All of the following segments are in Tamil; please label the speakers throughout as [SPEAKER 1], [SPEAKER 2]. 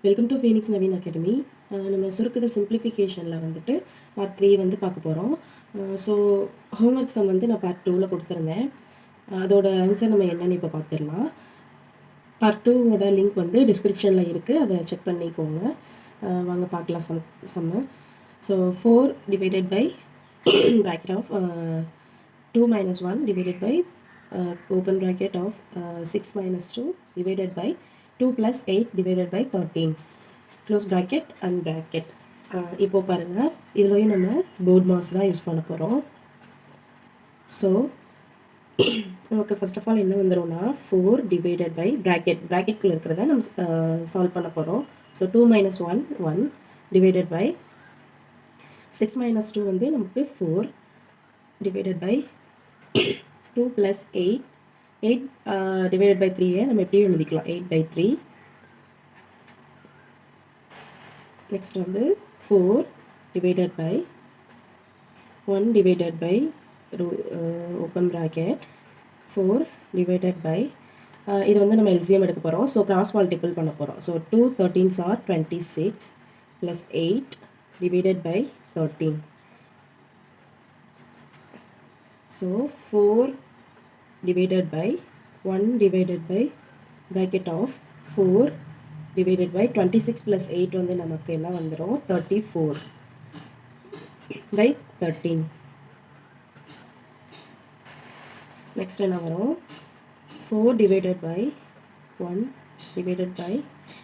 [SPEAKER 1] Welcome to Phoenix Naveen academy. நம்ம சுருக்குதல் சிம்பிளிஃபிகேஷனில் வந்துட்டு பார்ட் 3 வந்து பார்க்க போகிறோம். ஸோ ஹோம்ஒர்க் சம் வந்து நான் பார்ட் 2ல் கொடுத்துருந்தேன். அதோட ஆன்சர் நம்ம என்னென்னு இப்போ பார்த்துடலாம். பார்ட் 2ஓட லிங்க் வந்து டிஸ்கிரிப்ஷனில் இருக்குது, அதை செக் பண்ணிக்கோங்க. வாங்க பார்க்கலாம் Sammu. So 4 divided by bracket of 2 minus 1 divided by open bracket of 6 minus 2 divided by 2 plus 8 divided by 13 close bracket and bracket. இப்போ பாருங்கள், இதுலையும் நம்ம போர்ட் மாஸ் தான் யூஸ் பண்ண போகிறோம். ஸோ நமக்கு ஃபர்ஸ்ட் ஆஃப் ஆல் என்ன வந்துடும்னா 4 டிவைடட் பை ப்ராக்கெட்குள்ளே இருக்கிறத நம்ம சால்வ் பண்ண போகிறோம். So 2 minus 1 1 divided by 6 minus 2 வந்து நமக்கு 4 divided by 2 plus 8 divided by 3 நம்ம எப்படியும் எழுதிக்கலாம் 8 by 3. நெக்ஸ்ட் வந்து 4 divided by 1 divided by open bracket 4 divided by இது வந்து நம்ம LCM எடுக்க போகிறோம். ஸோ கிராஸ் மல்டிபிள் பண்ண போகிறோம். So 2 13s are 26 plus 8 divided by 13. So 4 divided by 1 divided by bracket of 4 divided by 26 plus 8 வந்து நமக்கு என்ன வந்துரும் 34 by 13. நெக்ஸ்ட் என்ன வரும் 4 divided by 1 divided by,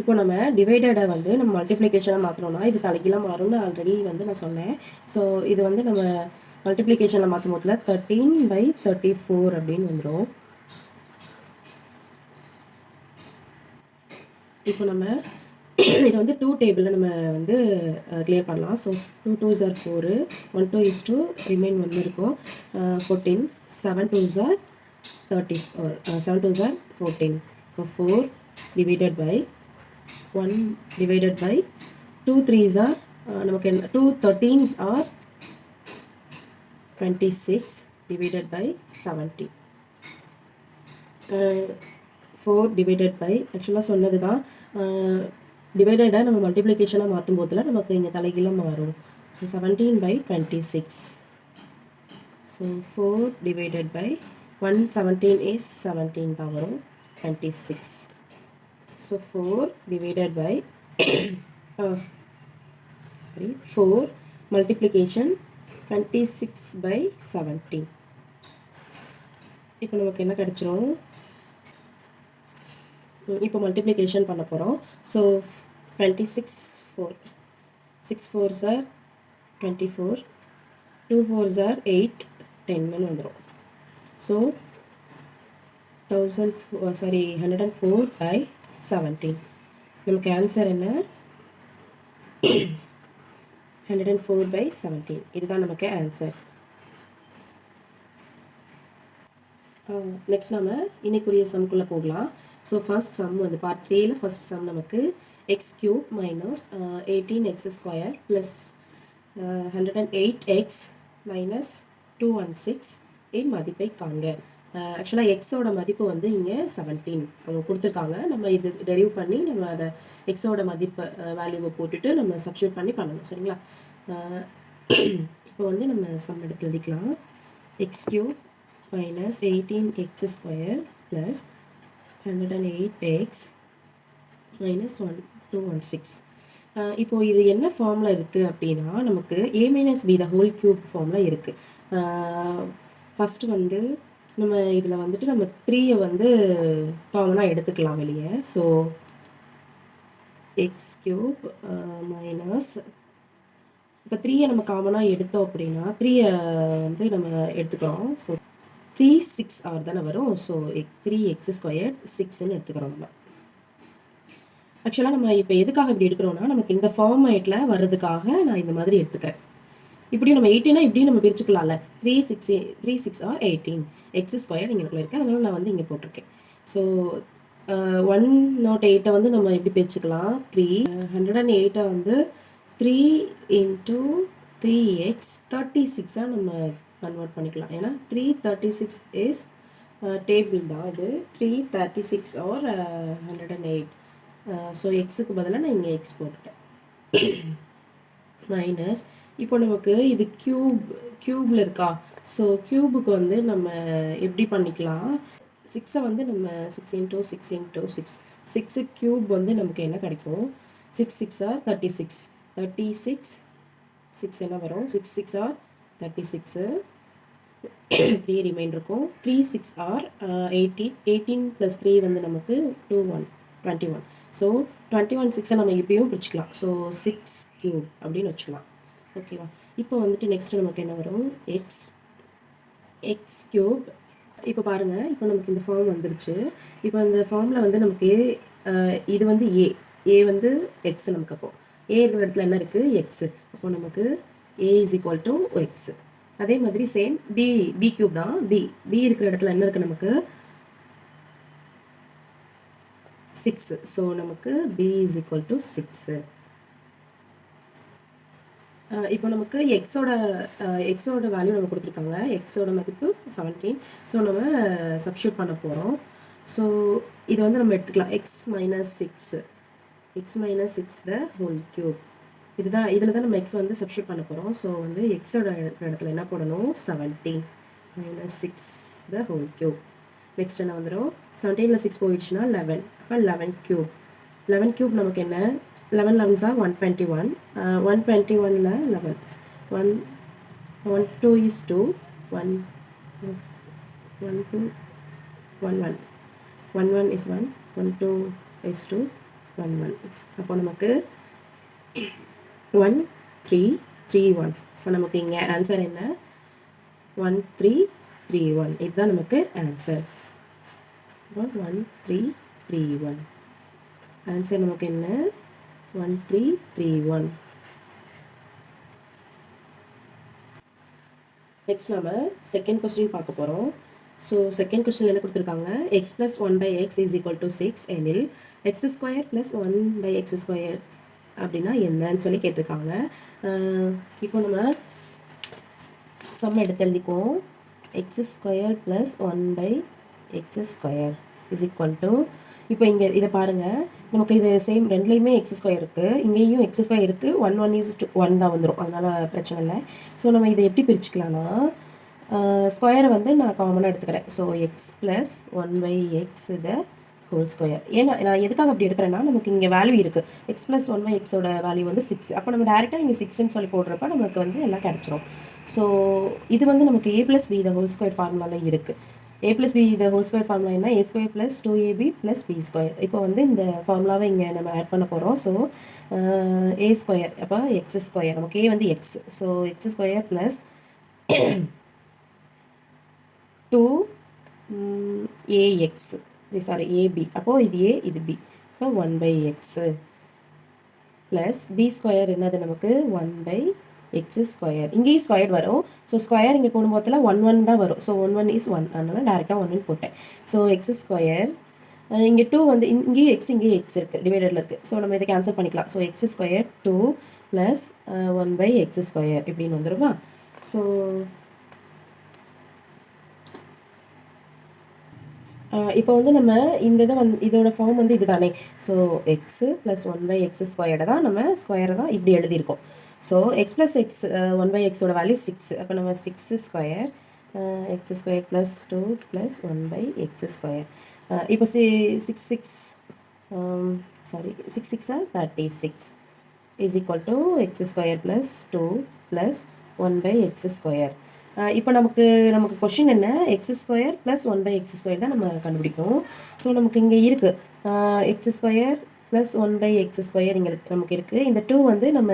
[SPEAKER 1] இப்போ நம்ம டிவைடடை வந்து நம்ம மல்டிப்ளிகேஷனாக மாற்றணும்னா இது தலைகீழாக மாறும்னு ஆல்ரெடி வந்து நான் சொன்னேன். ஸோ இது வந்து நம்ம மல்டிப்ளிகேஷனில் மாற்றும் போதில் 13 by 34 அப்படின்னு வந்துடும். இப்போ நம்ம இதை வந்து 2 டேபிளில் நம்ம வந்து கிளியர் பண்ணலாம். So 2 2s are 4, 1 2 is 2, remain வந்து இருக்கும் 14, 7 2s are 30, 7 2s are 14. இப்போ 4 divided by 1 divided by 2 3s are நமக்கு 2 13s are 26 divided by 70. 4 divided by ஆக்சுவலாக சொன்னது தான், டிவைடடாக நம்ம மல்டிப்ளிகேஷனாக மாற்றும் போதில் நமக்கு இங்கே தலைகீழாக மாறும். So 17 by 26. So 4 divided by 117 is 17 தான் வரும் 26. So 4 divided by 4 multiplication 26 by 17. இப்போ நமக்கு என்ன கிடைச்சிரும், இப்போ மல்டிப்ளிகேஷன் பண்ண போகிறோம். So 26 4 6 4s are 24, 2 4s are 8 10 வந்துடும். So 104 by 17. நமக்கு ஆன்சர் என்ன 104 by 17. இதுதான் நமக்கு ஆன்சர். நெக்ஸ்ட் நம்ம இன்னைக்குரிய சம்குள்ளே போகலாம். ஸோ ஃபர்ஸ்ட் சம் வந்து பார்ட் 3ல ஃபர்ஸ்ட் சம் நமக்கு X cube minus 18x² plus 108x minus 216 இன் மதிப்பை காண்க. ஆக்சுவலாக எக்ஸோட மதிப்பு வந்து இங்கே 17 அவங்க கொடுத்துருக்காங்க. நம்ம இது டெரிவ் பண்ணி நம்ம அதை எக்ஸோட மதிப்பு வேல்யூவை போட்டுட்டு நம்ம சப்ஸ்டியூட் பண்ணி பண்ணணும். சரிங்களா? இப்போ வந்து நம்ம சம் எடுத்து எழுதிக்கலாம். X cube minus 18x² plus 108x minus 216. இப்போது இது என்ன ஃபார்மில் இருக்குது அப்படின்னா நமக்கு a minus b the whole cube ஃபார்மில் இருக்குது. ஃபஸ்ட்டு வந்து நம்ம இதில் வந்துட்டு நம்ம 3 வந்து காமனாக எடுத்துக்கலாம் வெளியே. ஸோ எக்ஸ் கியூப் மைனஸ், இப்போ 3 நம்ம காமனாக எடுத்தோம் அப்படின்னா 3 வந்து நம்ம எடுத்துக்கிறோம். ஸோ 3 6 ஆர் தானே வரும். ஸோ 3x² 6ன்னு எடுத்துக்கிறோம். நம்ம ஆக்சுவலாக நம்ம இப்போ எதுக்காக இப்படி எடுக்கிறோம்னா நமக்கு இந்த ஃபார்மேட்டில் வர்றதுக்காக நான் இந்த மாதிரி எடுத்துக்கிறேன். இப்படி நம்ம 18 இப்படியும் நம்ம பிரிச்சுக்கலாம்ல. 3 6 ஆர் 18 x² இங்கே இருக்குது, அதனால நான் வந்து இங்கே போட்டிருக்கேன். ஸோ 108 வந்து நம்ம எப்படி பிரிச்சுக்கலாம், 3 108 வந்து 3 into 3x 36 நம்ம கன்வெர்ட் பண்ணிக்கலாம். ஏன்னா 336 இஸ் டேபிள் தான் இது. 336 or 108 ஸோ எக்ஸுக்கு பதிலாக நான் இங்கே எக்ஸ் போட்டுட்டேன். மைனஸ் இப்போ நமக்கு இது க்யூபில் இருக்கா? ஸோ க்யூபுக்கு வந்து நம்ம எப்படி பண்ணிக்கலாம்? 6 வந்து நம்ம 6 × 6 × 6 6 க்யூப் வந்து நமக்கு என்ன கிடைக்கும்? 6 6 ஆர் 36 36 6 என்ன வரும்? 6 6 ஆர் 36 3 ரிமைன் இருக்கும். 3 6 ஆர் 18 18 + 3 வந்து நமக்கு 21. ஸோ 21 6 நம்ம இப்பயும் பிரிச்சுக்கலாம். ஸோ 6 க்யூப் அப்படின்னு வச்சுக்கலாம். ஓகேவா? இப்போ வந்துட்டு நெக்ஸ்ட் நமக்கு என்ன வரும்? X cube. இப்போ பாருங்கள், இப்போ நமக்கு இந்த ஃபார்ம் வந்துருச்சு. இப்போ இந்த ஃபார்மில் வந்து நமக்கு இது வந்து ஏ வந்து எக்ஸ். நமக்கு அப்போது ஏ இருக்கிற இடத்துல என்ன இருக்குது? எக்ஸு. அப்போது நமக்கு ஏ = எக்ஸ். அதே மாதிரி சேம் பி க்யூப் தான். பி இருக்கிற இடத்துல என்ன இருக்குது? நமக்கு 6. ஸோ நமக்கு பி = 6. இப்போ நமக்கு எக்ஸோட வேல்யூ நம்ம கொடுத்துருக்காங்க. எக்ஸோட மதிப்பு 17. ஸோ நம்ம சப்ஸ்டியூட் பண்ண போகிறோம். ஸோ இது வந்து நம்ம எடுத்துக்கலாம். X minus six the whole cube. இதில் தான் நம்ம எக்ஸ் வந்து சப்ஸ்டியூட் பண்ண போகிறோம். ஸோ வந்து எக்ஸோட இடத்துல என்ன போடணும்? 17 - 6 த ஹோல் க்யூப். நெக்ஸ்ட் என்ன வந்துடும்? 17ல் 6 போயிடுச்சுன்னா 11. அப்போ 11 க்யூப். 11 க்யூப் நமக்கு என்ன? 11 11s are 121. 121ல் 11. 1 2 is 2. 1 1 2 1 1. 1 1 is 1. 1 2 is 2. 1 1. அப்போ நமக்கு 1 3 3 1. இப்போ நமக்கு இங்கே ஆன்சர் என்ன? 1 3 3 1. இதுதான் நமக்கு ஆன்சர். 1 3 3 1. ஆன்சர் நமக்கு என்ன? 1 3 3 1. நெக்ஸ்ட் நம்ம செகண்ட் கொஸ்டின் பார்க்க போகிறோம். ஸோ செகண்ட் கொஸ்டின் என்ன கொடுத்துருக்காங்க? எக்ஸ் + 1/x = 6 எனில் x² + 1/x² அப்படின்னா என்னன்னு சொல்லி கேட்டிருக்காங்க. இப்போ நம்ம சம் எடுத்து எழுதிக்குவோம். x² + 1/x² = இப்போ இங்கே இதை பாருங்கள், நமக்கு இது சேம் ரெண்டுலேயுமே x² இருக்குது, இங்கேயும் x² இருக்குது. 1 1 is 1 தான் வந்துடும், அதனால் பிரச்சனை இல்லை. ஸோ நம்ம இதை எப்படி பிரிச்சுக்கலாம்னா, ஸ்கொயரை வந்து நான் காமனாக எடுத்துக்கிறேன். So x + 1/x the whole square. ஏன்னா நான் எதுக்காக அப்படி எடுக்கிறேன்னா, நமக்கு இங்கே வேல்யூ இருக்குது. x + 1/xோட வேல்யூ வந்து 6. அப்போ நம்ம டேரெக்டாக இங்கே 6ன்னு சொல்லி போடுறப்ப நமக்கு வந்து எல்லாம் கிடச்சிரும். ஸோ இது வந்து நமக்கு a + b the whole square ஃபார்முலாவில் இருக்குது. a + b the whole square formula என்ன? a² + 2ab + b². இப்போ வந்து இந்த ஃபார்முலாவை இங்கே நம்ம ஆட் பண்ண போகிறோம். ஸோ a², அப்போ x². நமக்கு a வந்து x. So x² + 2ax, sorry ab. அப்போது இது a இது b. இப்போ 1/x ப்ளஸ் b² என்னது நமக்கு? 1/x². இங்கேயும் ஸ்கொயர்ட் வரும். ஸோ ஸ்கொயர் இங்கே போடும்போதில் 1 1 தான் வரும். So 1 1 is 1. அதனால் டேரெக்டாக 1 போட்டேன். So x². இங்கே 2 வந்து இங்கேயும் x இங்கேயும் x இருக்குது, டிவைடரில் இருக்குது. ஸோ நம்ம இதை கேன்சல் பண்ணிக்கலாம். ஸோ x² 2 + 1/x² இப்படின்னு வந்துடுமா? ஸோ இப்போ வந்து நம்ம இந்த இதை இதோட ஃபார்ம் வந்து இது தானே. ஸோ x + 1/x² தான் நம்ம ஸ்கொயரை தான் இப்படி எழுதியிருக்கோம். ஸோ x + x 1/xோட வேல்யூ 6. அப்போ நம்ம 6² x² + 2 + 1/x². இப்போ 6 6 36 = x² + 2 + 1/x². இப்போ நமக்கு கொஷின் என்ன? x² + 1/x² தான் நம்ம கண்டுபிடிக்கணும். ஸோ நமக்கு இங்கே இருக்குது x² + 1/x² இங்கே நமக்கு இருக்குது. இந்த 2 வந்து நம்ம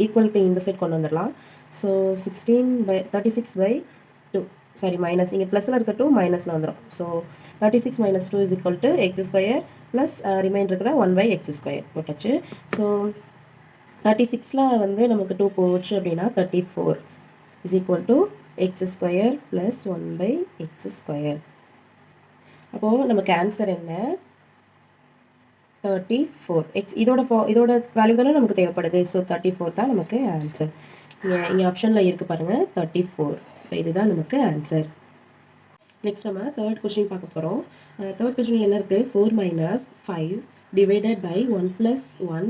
[SPEAKER 1] ஈக்குவல் டு இந்த சைட் கொண்டு வந்துடலாம். ஸோ 36/2, சாரி மைனஸ், இங்கே ப்ளஸில் இருக்க 2 மைனஸில் வந்துடும். ஸோ 36 - 2 = x² ப்ளஸ் ரிமைண்டர் இருக்கிற 1/x² போட்டாச்சு. ஸோ 36ல் வந்து நமக்கு 2 போச்சு அப்படின்னா 34 = x² + 1/x². அப்போது நமக்கு ஆன்சர் என்ன? 34. இதோட வேல்யூ தானே நமக்கு தேவைப்படுது. ஸோ 34 தான் நமக்கு ஆன்சர். இங்கே ஆப்ஷனில் இருக்குது பாருங்கள், 34. இப்போ இதுதான் நமக்கு ஆன்சர். நெக்ஸ்ட் நம்ம தேர்ட் கொஸ்டின் பார்க்க போகிறோம். தேர்ட் கொஸ்டின் என்ன இருக்குது? 4 - 5 divided by 1 plus 1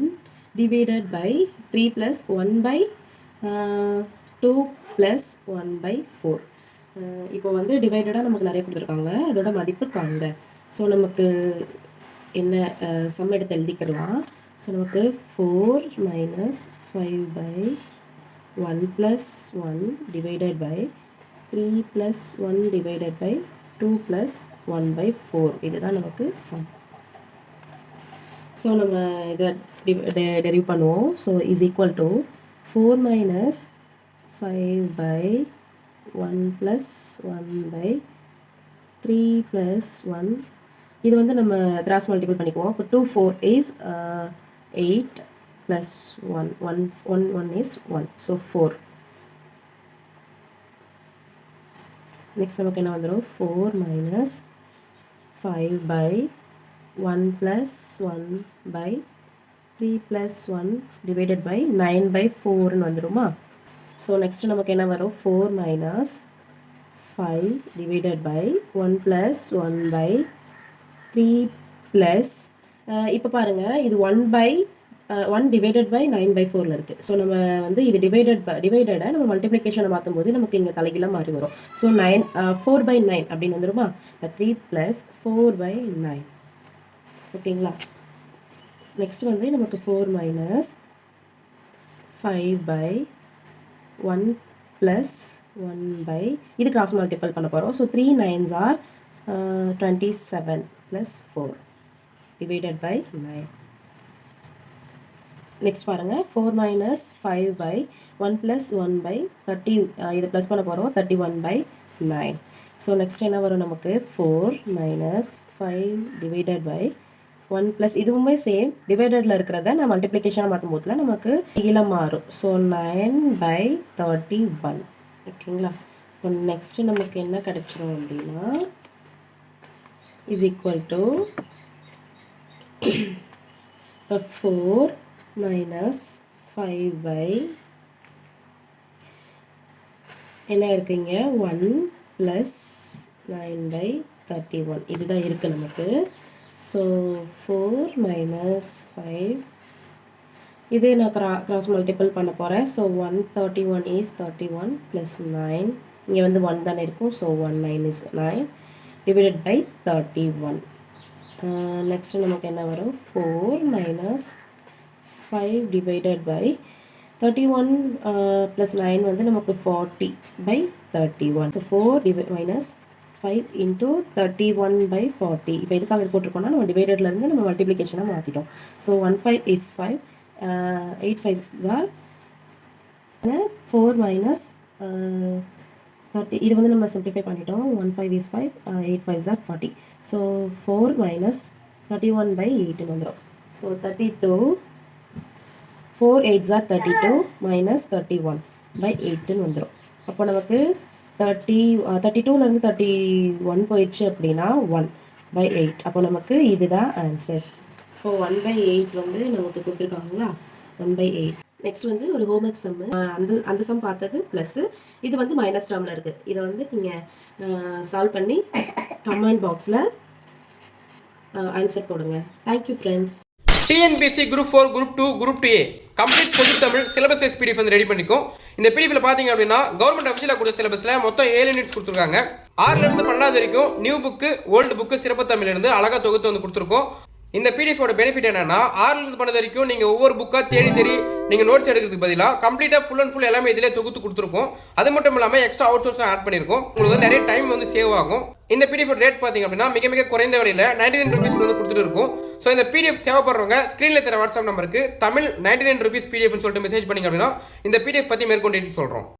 [SPEAKER 1] divided by 3 plus 1 by 2 plus 1 by 4. இப்போ வந்து டிவைடடாக நமக்கு நிறைய கொடுத்துருக்காங்க, அதோட மதிப்பு காண்க. ஸோ நமக்கு என்ன சம் எடுத்து எழுதிக்கலாம். ஸோ நமக்கு 4 minus 5 by 1 plus 1 divided by 3 plus 1 divided by 2 plus 1 by 4. இதுதான் நமக்கு சம். ஸோ நம்ம இதை டெரிவ் பண்ணுவோம். So is equal to 4 minus 5 by 1 plus 1 by 3 plus 1. இது வந்து நம்ம கிராஸ் மல்டிபிள் பண்ணிக்குவோம். இப்போ 2 4 is 8 plus 1 1 is 1. So 4. Next நமக்கு என்ன வந்துடும், 4 minus 5 by 1 plus 1 by 3 plus 1 divided by 9 by 4 வந்துருமா. ஸோ நெக்ஸ்ட் நமக்கு என்ன வரும், 4 minus 5 divided by 1 plus 1 by 3 plus இப்போ பாருங்கள் இது 1 divided by 9 by 4 இருக்குது. ஸோ நம்ம வந்து இது டிவைடடை நம்ம மல்டிப்ளிகேஷனை மாற்றும் போது நமக்கு இங்கே தலைகீழ மாறி வரும். ஸோ 4 by 9 அப்படின்னு வந்துருமா. 3 plus 4 by 9. ஓகேங்களா. நெக்ஸ்ட் வந்து நமக்கு 4 minus 5 by 1 plus 1 by இது கிராஸ் மல்டிபிள் பண்ண போகிறோம். So 3 9s are 27 plus 4 divided by 9. Next பாருங்கள், 4 minus 5 by 1 plus 1 by 30 இது ப்ளஸ் பண்ண போகிறோம், 31 by 9. ஸோ நெக்ஸ்ட் என்ன வரும் நமக்கு, 4 minus 5 divided by 1 plus இதுவுமே சேம் டிவைடடில் இருக்கிறத நான் மல்டிப்ளிகேஷனாக மாற்றும் போதில் நமக்கு கீழே மாறும். So 9 by 31. ஓகேங்களா. இப்போ நெக்ஸ்ட்டு நமக்கு என்ன கிடைச்சிரும் அப்படின்னா is equal to 4 minus 5 by என்ன இருக்குங்க, 1 plus 9 by 31. இதுதான் இருக்குது நமக்கு. ஸோ 4 minus 5 இது நான் கிராஸ் மல்டிபிள் பண்ண போகிறேன். So 131 is 31 plus 9. இங்கே வந்து 1 தானே இருக்கும். So 1 9 is 9 divided by 31. Next நமக்கு என்ன வரும், 4 minus 5 divided by 31 plus 9 வந்து நமக்கு 40 by 31. So 4 minus 5 into 31 by 40. இப்போ எதுக்காக இது போட்டிருக்கோம்னா நம்ம டிவைடட்லேருந்து நம்ம மல்டிப்ளிகேஷனாக மாற்றிட்டோம். So 1 5 is 5, 8 5s are 4 minus 30. இது வந்து நம்ம சிம்பிளிஃபை பண்ணிட்டோம். 1 5 is 5, 8 5s are 40. So 4 minus 31 by 8 வந்துடும். So 32 4 8s are 32 minus 31 by 8 வந்துடும். அப்போ நமக்கு 32லேருந்து 31 போயிடுச்சு அப்படின்னா 1 by 8. அப்போ நமக்கு இதுதான் ஆன்சர். ஸோ 1 by 8 வந்து நமக்கு கொடுத்துருக்காங்களா, 1 by 8. நெக்ஸ்ட் வந்து ஒரு ஹோம்ஒர்க் சம்மு. அந்த சம் பார்த்தது ப்ளஸ்ஸு இது வந்து மைனஸ் டேர்மில் இருக்குது. இதை வந்து நீங்கள் சால்வ் பண்ணி கமெண்ட் பாக்ஸில் ஆன்சர் போடுங்க. Thank you friends.
[SPEAKER 2] TNPSC group 4, group 2, group 2A complete பொது தமிழ் சிலபஸ் வைஸ் பிடிஎஃப் வந்து ரெடி பண்ணிக்கும். இந்த பிடிஎஃப்ல பார்த்தீங்க அப்படின்னா கவர்மெண்ட் அஃபிஷியலாக கொடுத்த சிலபஸில் மொத்தம் 7 யூனிட்ஸ் கொடுத்துருக்காங்க. 6லேருந்து 12 வரைக்கும் நியூ புக்கு, ஓல்டு புக்கு, சிறப்பு தமிழ்லேருந்து அழகாக தொகுத்து வந்து கொடுத்துருக்கோம். இந்த பிடிஎஃபோட பெனிஃபிட் என்னன்னா 6லேருந்து 12 வரைக்கும் நீங்கள் ஒவ்வொரு புக்காக தேடி நீங்கள் நோட்ஸ் எடுக்கிறதுக்கு பதிலாக கம்ப்ளீட்டாக ஃபுல் அண்ட் ஃபுல் எல்லாமே இதிலே தொகுத்து கொடுத்துருக்கோம். அது மட்டும் இல்லாமல் எக்ஸ்ட்ரா அவுட் சோர்ஸும் ஆட் பண்ணியிருக்கோம். உங்களுக்கு வந்து நிறைய டைம் வந்து சேவ் ஆகும். இந்த பிடிஎஃப் ரேட் பார்த்தீங்க அப்படின்னா மிக மிக குறைந்த விலையில் 99 rupees வந்து கொடுத்துட்டு இருக்கும். ஸோ இந்த பிடிஎஃப் தேவைப்படுறவங்க ஸ்க்ரீனில் தர வாட்ஸ்அப் நம்பருக்கு தமிழ் 99 rupees பிடிஎஃப்னு சொல்லிட்டு மெசேஜ் பண்ணிங்க அப்படின்னா இந்த பிடிஎஃப் பற்றி மேற்கொண்டு சொல்கிறோம்.